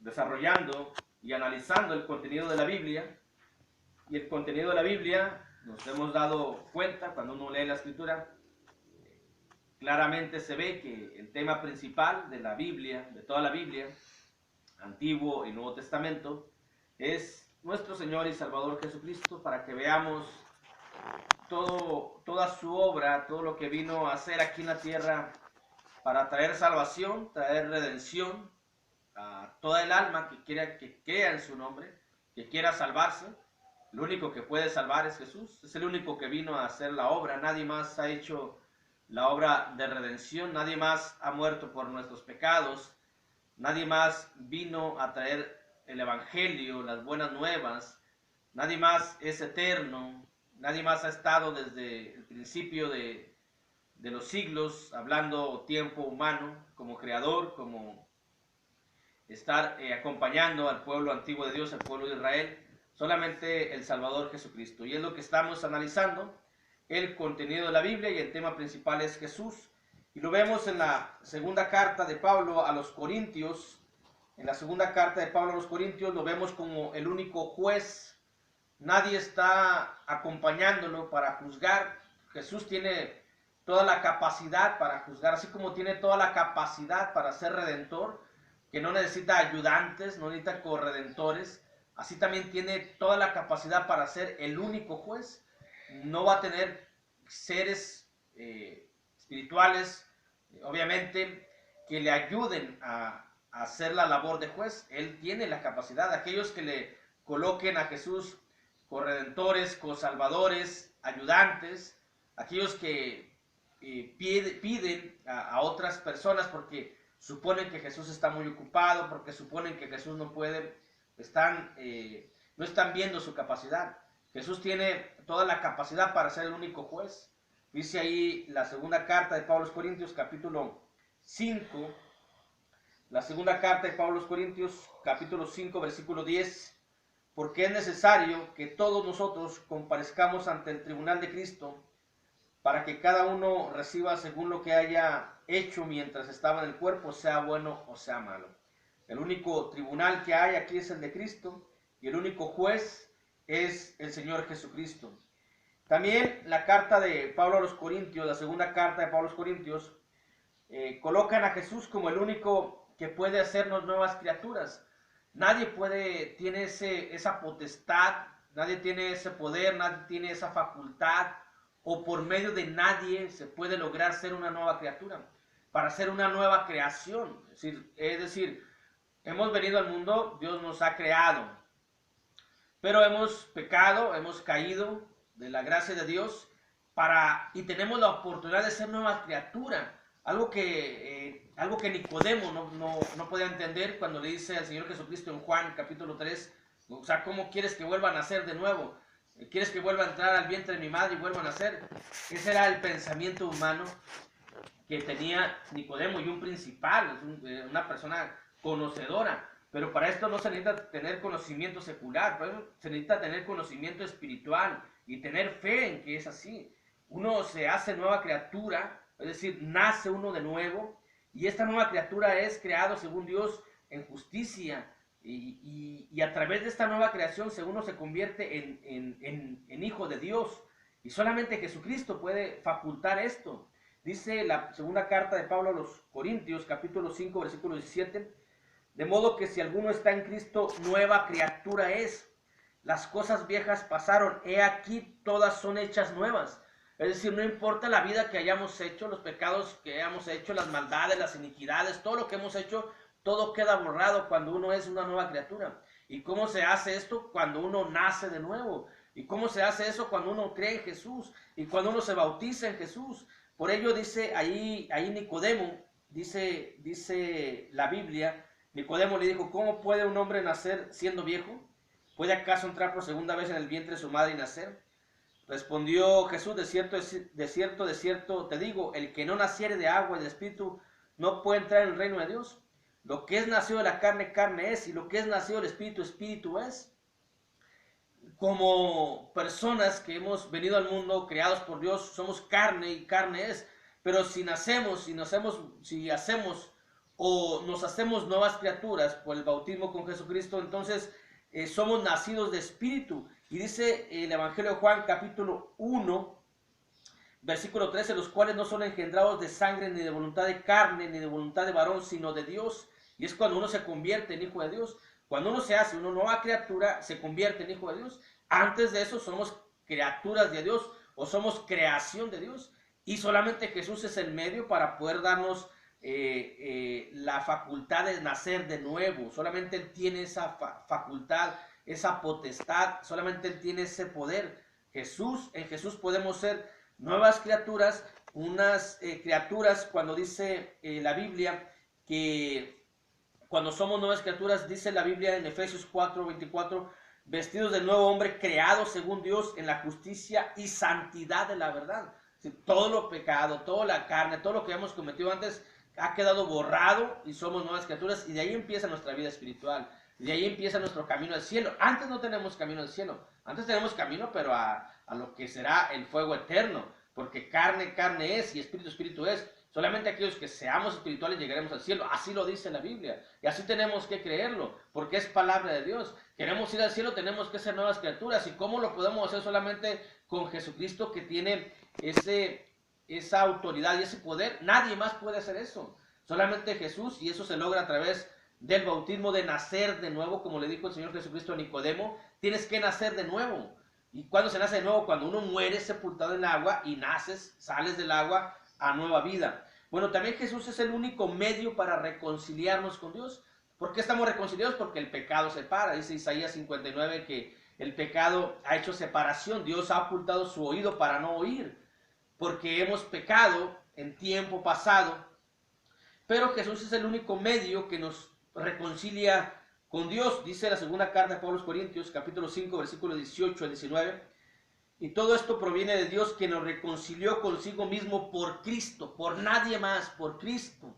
desarrollando y analizando el contenido de la Biblia. Y el contenido de la Biblia, nos hemos dado cuenta cuando uno lee la Escritura, claramente se ve que el tema principal de la Biblia, de toda la Biblia, Antiguo y Nuevo Testamento, es nuestro Señor y Salvador Jesucristo, para que veamos toda su obra, todo lo que vino a hacer aquí en la tierra para traer salvación, traer redención a toda el alma que crea en su nombre, que quiera salvarse. El único que puede salvar es Jesús, es el único que vino a hacer la obra. Nadie más ha hecho la obra de redención, nadie más ha muerto por nuestros pecados, nadie más vino a traer el evangelio, las buenas nuevas, nadie más es eterno, nadie más ha estado desde el principio de los siglos, hablando tiempo humano, como creador, como estar acompañando al pueblo antiguo de Dios, al pueblo de Israel, solamente el Salvador Jesucristo. Y es lo que estamos analizando, el contenido de la Biblia, y el tema principal es Jesús. Y lo vemos en la segunda carta de Pablo a los Corintios. En la segunda carta de Pablo a los Corintios lo vemos como el único juez. Nadie está acompañándolo para juzgar. Jesús tiene toda la capacidad para juzgar, así como tiene toda la capacidad para ser redentor, que no necesita ayudantes, no necesita corredentores. Así también tiene toda la capacidad para ser el único juez. No va a tener seres espirituales, obviamente, que le ayuden a hacer la labor de juez. Él tiene la capacidad. Aquellos que le coloquen a Jesús corredentores, cosalvadores, ayudantes, aquellos que piden a otras personas porque suponen que Jesús está muy ocupado, porque suponen que Jesús no puede, no están viendo su capacidad. Jesús tiene toda la capacidad para ser el único juez. Dice ahí la segunda carta de Pablo a los Corintios, capítulo 5, la segunda carta de Pablo a los Corintios, capítulo 5, versículo 10, porque es necesario que todos nosotros comparezcamos ante el tribunal de Cristo, para que cada uno reciba según lo que haya hecho mientras estaba en el cuerpo, sea bueno o sea malo. El único tribunal que hay aquí es el de Cristo, y el único juez es el Señor Jesucristo. También la carta de Pablo a los Corintios, la segunda carta de Pablo a los Corintios, colocan a Jesús como el único que puede hacernos nuevas criaturas. Nadie tiene esa potestad, nadie tiene ese poder, nadie tiene esa facultad, o por medio de nadie se puede lograr ser una nueva criatura, para ser una nueva creación. Es decir, hemos venido al mundo, Dios nos ha creado, pero hemos pecado, hemos caído de la gracia de Dios, y tenemos la oportunidad de ser nueva criatura. Algo que Nicodemo no podía entender cuando le dice al Señor Jesucristo en Juan capítulo 3, o sea, ¿cómo quieres que vuelva a nacer de nuevo? ¿Quieres que vuelva a entrar al vientre de mi madre y vuelva a nacer? Ese era el pensamiento humano que tenía Nicodemo, y un principal, una persona conocedora. Pero para esto no se necesita tener conocimiento secular, para eso se necesita tener conocimiento espiritual y tener fe en que es así. Uno se hace nueva criatura, es decir, nace uno de nuevo, y esta nueva criatura es creado según Dios en justicia, y a través de esta nueva creación uno se convierte en hijo de Dios, y solamente Jesucristo puede facultar esto. Dice la segunda carta de Pablo a los Corintios, capítulo 5, versículo 17, de modo que si alguno está en Cristo, nueva criatura es. Las cosas viejas pasaron, he aquí todas son hechas nuevas. Es decir, no importa la vida que hayamos hecho, los pecados que hayamos hecho, las maldades, las iniquidades, todo lo que hemos hecho, todo queda borrado cuando uno es una nueva criatura. ¿Y cómo se hace esto? Cuando uno nace de nuevo. ¿Y cómo se hace eso? Cuando uno cree en Jesús y cuando uno se bautiza en Jesús. Por ello dice ahí Nicodemo, dice la Biblia, Nicodemo le dijo, ¿cómo puede un hombre nacer siendo viejo? ¿Puede acaso entrar por segunda vez en el vientre de su madre y nacer? Respondió Jesús, de cierto te digo, el que no naciere de agua y de espíritu no puede entrar en el reino de Dios. Lo que es nacido de la carne, carne es, y lo que es nacido del espíritu, espíritu es. Como personas que hemos venido al mundo creados por Dios, somos carne y carne es. Pero si hacemos o nos hacemos nuevas criaturas por el bautismo con Jesucristo, entonces somos nacidos de espíritu. Y dice el Evangelio de Juan capítulo 1, versículo 13, los cuales no son engendrados de sangre, ni de voluntad de carne, ni de voluntad de varón, sino de Dios. Y es cuando uno se convierte en hijo de Dios. Cuando uno se hace una nueva criatura, se convierte en hijo de Dios. Antes de eso somos criaturas de Dios o somos creación de Dios. Y solamente Jesús es el medio para poder darnos la facultad de nacer de nuevo. Solamente Él tiene esa facultad, esa potestad, solamente Él tiene ese poder. En Jesús podemos ser nuevas criaturas, unas criaturas, cuando dice la Biblia que cuando somos nuevas criaturas, dice la Biblia en Efesios 4:24, vestidos del nuevo hombre, creados según Dios en la justicia y santidad de la verdad. Todo lo pecado, toda la carne, todo lo que hemos cometido antes ha quedado borrado y somos nuevas criaturas, y de ahí empieza nuestra vida espiritual, de ahí empieza nuestro camino al cielo. Antes no tenemos camino al cielo, antes tenemos camino, pero a lo que será el fuego eterno, porque carne es y espíritu, espíritu es. Solamente aquellos que seamos espirituales llegaremos al cielo, así lo dice la Biblia, y así tenemos que creerlo, porque es palabra de Dios. Queremos ir al cielo, tenemos que ser nuevas criaturas, y ¿cómo lo podemos hacer? Solamente con Jesucristo, que tiene esa autoridad y ese poder. Nadie más puede hacer eso, solamente Jesús, y eso se logra a través del bautismo, de nacer de nuevo, como le dijo el Señor Jesucristo a Nicodemo. Tienes que nacer de nuevo. ¿Y cuándo se nace de nuevo? Cuando uno muere sepultado en el agua y naces, sales del agua a nueva vida. Bueno, también Jesús es el único medio para reconciliarnos con Dios. ¿Por qué estamos reconciliados? Porque el pecado separa. Dice Isaías 59 que el pecado ha hecho separación. Dios ha ocultado su oído para no oír, porque hemos pecado en tiempo pasado. Pero Jesús es el único medio que nos reconcilia con Dios. Dice la segunda carta de Pablo a los Corintios, capítulo 5, versículos 18 al 19. Y todo esto proviene de Dios, que nos reconcilió consigo mismo por Cristo, por nadie más, por Cristo.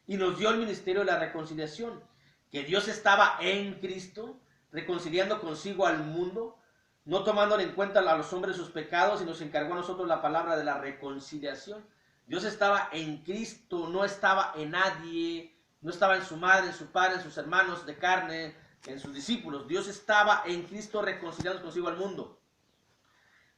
Y nos dio el ministerio de la reconciliación, que Dios estaba en Cristo, reconciliando consigo al mundo, no tomándole en cuenta a los hombres sus pecados, y nos encargó a nosotros la palabra de la reconciliación. Dios estaba en Cristo, no estaba en nadie, no estaba en su madre, en su padre, en sus hermanos de carne, en sus discípulos. Dios estaba en Cristo reconciliando consigo al mundo,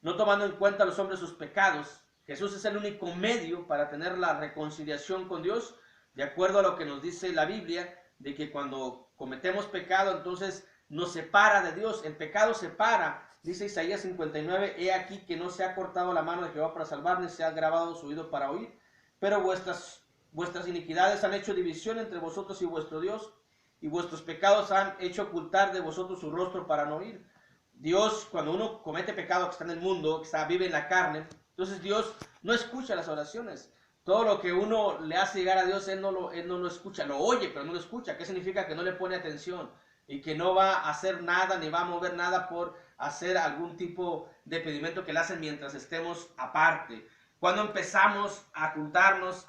no tomando en cuenta a los hombres sus pecados. Jesús es el único medio para tener la reconciliación con Dios, de acuerdo a lo que nos dice la Biblia, de que cuando cometemos pecado, entonces nos separa de Dios. El pecado separa. Dice Isaías 59, he aquí que no se ha cortado la mano de Jehová para salvar, ni se ha grabado su oído para oír, pero vuestras iniquidades han hecho división entre vosotros y vuestro Dios, y vuestros pecados han hecho ocultar de vosotros su rostro para no oír. Dios, cuando uno comete pecado, que está en el mundo, que vive en la carne, entonces Dios no escucha las oraciones. Todo lo que uno le hace llegar a Dios, Él no lo escucha. Lo oye, pero no lo escucha. ¿Qué significa? Que no le pone atención y que no va a hacer nada, ni va a mover nada por hacer algún tipo de pedimento que le hacen mientras estemos aparte. Cuando empezamos a juntarnos,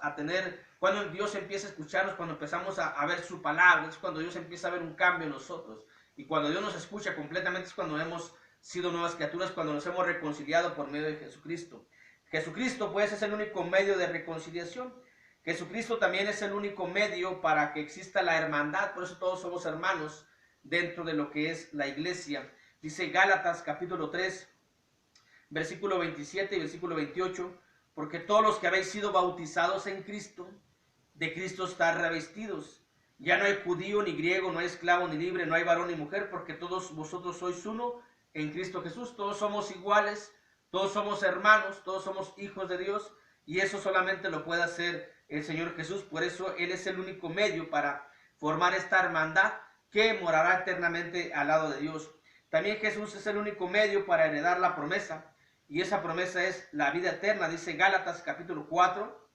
cuando Dios empieza a escucharnos, cuando empezamos a ver su palabra, es cuando Dios empieza a ver un cambio en nosotros. Y cuando Dios nos escucha completamente es cuando hemos sido nuevas criaturas, cuando nos hemos reconciliado por medio de Jesucristo. Jesucristo pues es el único medio de reconciliación. Jesucristo también es el único medio para que exista la hermandad. Por eso todos somos hermanos dentro de lo que es la iglesia. Dice Gálatas capítulo 3, versículo 27 y versículo 28. Porque todos los que habéis sido bautizados en Cristo, de Cristo estáis revestidos. Ya no hay judío ni griego, no hay esclavo ni libre, no hay varón ni mujer, porque todos vosotros sois uno en Cristo Jesús. Todos somos iguales, todos somos hermanos, todos somos hijos de Dios, y eso solamente lo puede hacer el Señor Jesús. Por eso Él es el único medio para formar esta hermandad que morará eternamente al lado de Dios. También Jesús es el único medio para heredar la promesa, y esa promesa es la vida eterna. Dice Gálatas capítulo 4,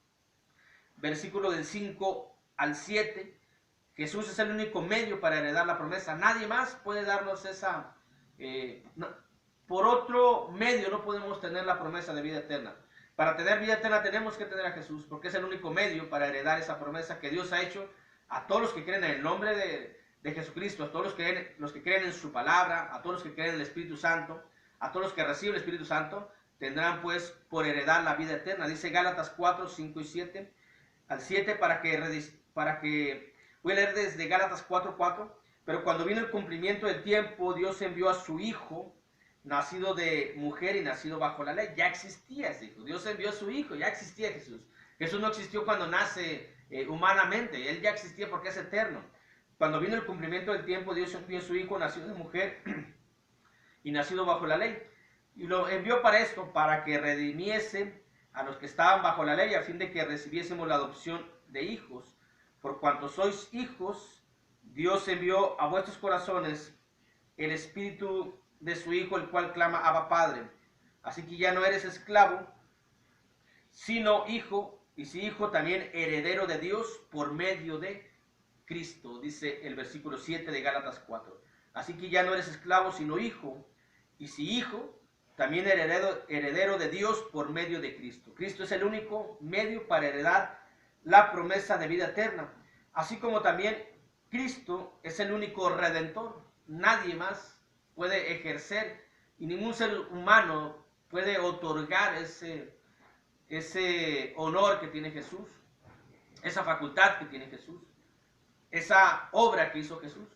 versículo del 5 al 7. Jesús es el único medio para heredar la promesa. Nadie más puede darnos esa... por otro medio no podemos tener la promesa de vida eterna. Para tener vida eterna tenemos que tener a Jesús, porque es el único medio para heredar esa promesa que Dios ha hecho a todos los que creen en el nombre de Jesucristo, a todos los que creen en su palabra, a todos los que creen en el Espíritu Santo, a todos los que reciben el Espíritu Santo, tendrán pues por heredar la vida eterna. Dice Gálatas 4, 5 y 7 al 7, para voy a leer desde Gálatas 4:4, pero cuando vino el cumplimiento del tiempo, Dios envió a su Hijo, nacido de mujer y nacido bajo la ley. Ya existía ese Hijo, Dios envió a su Hijo, ya existía Jesús. Jesús no existió cuando nace humanamente, Él ya existía porque es eterno. Cuando vino el cumplimiento del tiempo, Dios envió a su Hijo, nacido de mujer y nacido bajo la ley. Y lo envió para esto, para que redimiese a los que estaban bajo la ley, a fin de que recibiésemos la adopción de hijos. Por cuanto sois hijos, Dios envió a vuestros corazones el Espíritu de su Hijo, el cual clama Abba Padre. Así que ya no eres esclavo, sino hijo, y si hijo, también heredero de Dios por medio de Cristo, dice el versículo 7 de Gálatas 4. Así que ya no eres esclavo, sino hijo, y si hijo, también heredero de Dios por medio de Cristo. Cristo es el único medio para heredar la promesa de vida eterna, así como también Cristo es el único redentor. Nadie más puede ejercer y ningún ser humano puede otorgar ese honor que tiene Jesús, esa facultad que tiene Jesús, esa obra que hizo Jesús,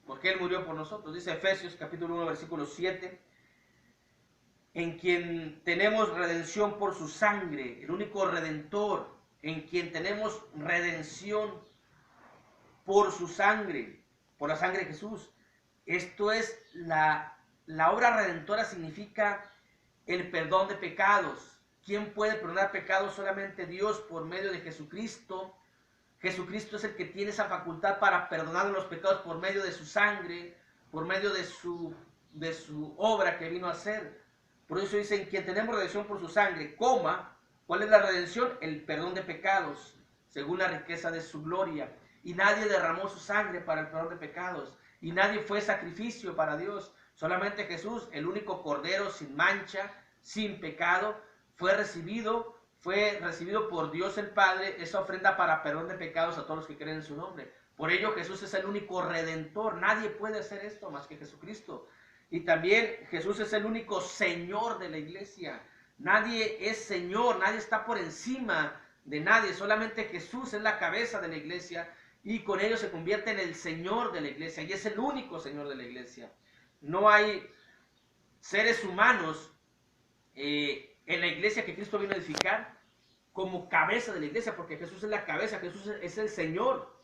porque Él murió por nosotros. Dice Efesios capítulo 1 versículo 7, en quien tenemos redención por su sangre, el único redentor, en quien tenemos redención por su sangre, por la sangre de Jesús. Esto es la obra redentora, significa el perdón de pecados. ¿Quién puede perdonar pecados? Solamente Dios por medio de Jesucristo. Jesucristo es el que tiene esa facultad para perdonar los pecados por medio de su sangre, por medio de su obra que vino a hacer. Por eso dice, en quien tenemos redención por su sangre, ¿cuál es la redención? El perdón de pecados, según la riqueza de su gloria. Y nadie derramó su sangre para el perdón de pecados, y nadie fue sacrificio para Dios. Solamente Jesús, el único cordero sin mancha, sin pecado, fue recibido por Dios el Padre, esa ofrenda para perdón de pecados a todos los que creen en su nombre. Por ello Jesús es el único redentor. Nadie puede hacer esto más que Jesucristo. Y también Jesús es el único Señor de la iglesia. Nadie es Señor, nadie está por encima de nadie. Solamente Jesús es la cabeza de la iglesia y con ello se convierte en el Señor de la iglesia. Y es el único Señor de la iglesia. No hay seres humanos en la iglesia que Cristo vino a edificar como cabeza de la iglesia, porque Jesús es la cabeza, Jesús es el Señor.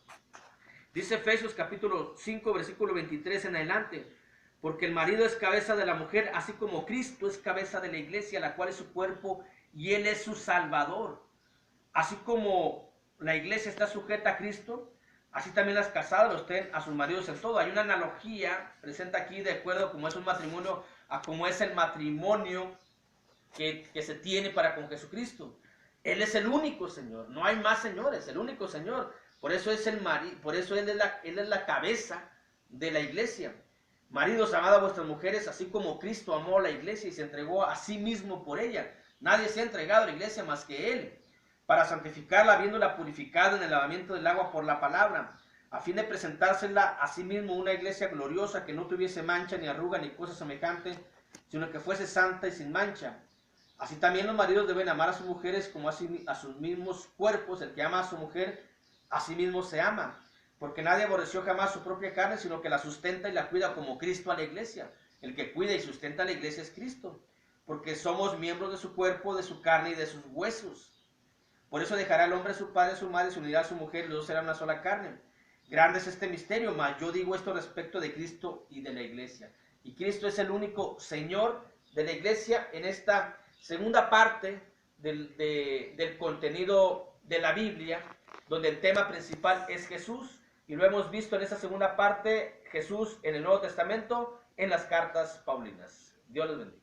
Dice Efesios capítulo 5 versículo 23 en adelante, porque el marido es cabeza de la mujer, así como Cristo es cabeza de la iglesia, la cual es su cuerpo y Él es su Salvador. Así como la iglesia está sujeta a Cristo, así también las casadas lo estén a sus maridos en todo. Hay una analogía presente aquí de acuerdo a cómo es un matrimonio, a cómo es el matrimonio que se tiene para con Jesucristo. Él es el único Señor, no hay más señores, el único Señor. Por eso es por eso Él es la cabeza de la iglesia. Maridos, amad a vuestras mujeres, así como Cristo amó a la iglesia y se entregó a sí mismo por ella. Nadie se ha entregado a la iglesia más que Él, para santificarla, habiéndola purificado en el lavamiento del agua por la palabra, a fin de presentársela a sí mismo una iglesia gloriosa, que no tuviese mancha, ni arruga, ni cosa semejante, sino que fuese santa y sin mancha. Así también los maridos deben amar a sus mujeres como a sus mismos cuerpos. El que ama a su mujer, a sí mismo se ama. Porque nadie aborreció jamás su propia carne, sino que la sustenta y la cuida como Cristo a la iglesia. El que cuida y sustenta a la iglesia es Cristo. Porque somos miembros de su cuerpo, de su carne y de sus huesos. Por eso dejará el hombre a su padre y a su madre, se unirá a su mujer, y los dos serán una sola carne. Grande es este misterio, mas yo digo esto respecto de Cristo y de la iglesia. Y Cristo es el único Señor de la iglesia en esta segunda parte del contenido de la Biblia, donde el tema principal es Jesús, y lo hemos visto en esta segunda parte, Jesús en el Nuevo Testamento, en las cartas paulinas. Dios les bendiga.